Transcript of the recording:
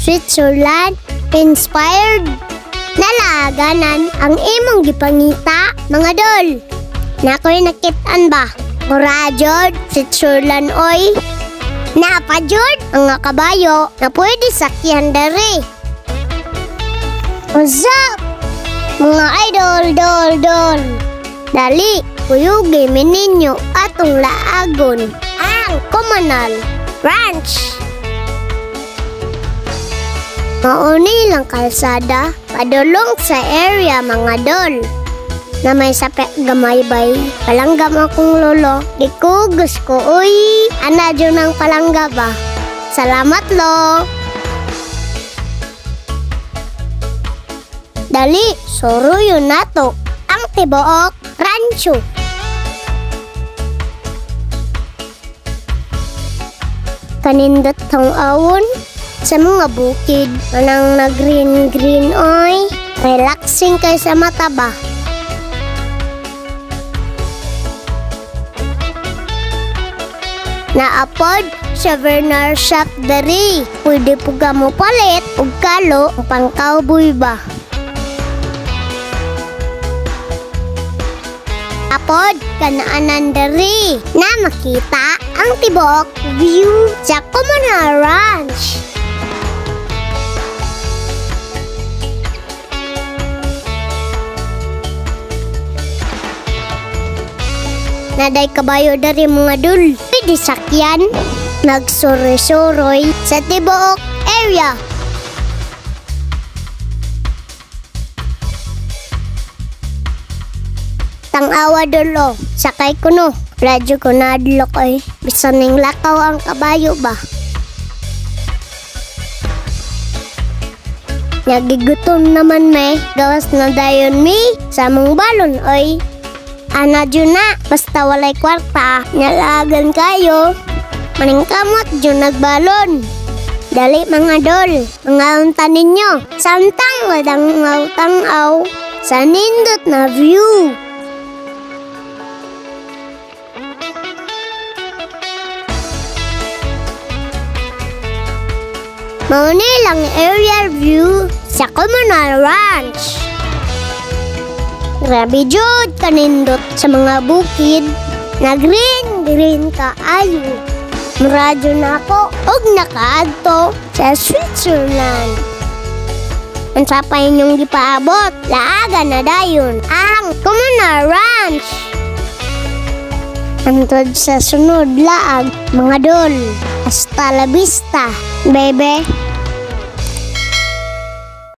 Switzerland, inspired. Nalaganan ang imong gipangita, mga dol. Nakoy nakitaan ba? Murajod, Switzerland oy. Napajod ang nga kabayo na pwede sakyan dere. What's up? Mga idol, dol. Dali, kuyugi mininyo atong laagon ang Comunal Ranch. Mauni lang kalsada, padulong sa area mga dol. Na may sapek gamaybay, palanggam akong lolo, di kugos ko, uy. Ana dyan ang palangga ba? Salamat lo. Dali, suruyo nato ang tibuok rancho. Kanindot tong awon sa mga bukid, anang nag-green oy. Relaxing kay sa mata ba? Naapod sa Vernar shop diri. Pwede po ka mo palit ug kalo pang cowboy ba? Apod kanaanan diri na makita ang tibok view sa Comunal Ranch. Naday kabayo dari mga dul. Pwede sakyan, nagsuroy-suroy sa tibuok area. Tang-awa dulo, sakay ko no. Radyo ko na adlok ay. Bisan ning lakaw ang kabayo ba? Nagigutom naman me. Gawas na dayon mi sa mong balon oy. Ana dyan na, basta walay kwarta, nalagan kayo. Maningkamot dyan nagbalon. Dali mga dol, mga unta ninyo. Samtang wadang tang-aw sa nindot na view. Mauni lang aerial view sa Comunal Ranch. Grabe jud kanindot sa mga bukid na green kaayo. Muradyo na ako og nakaadto sa Switzerland. Ang sa pa inyong gipaabot, laaga na dayon ang Comunal Ranch. Antod sa sunod laag mga dol. Hasta la vista, bebe.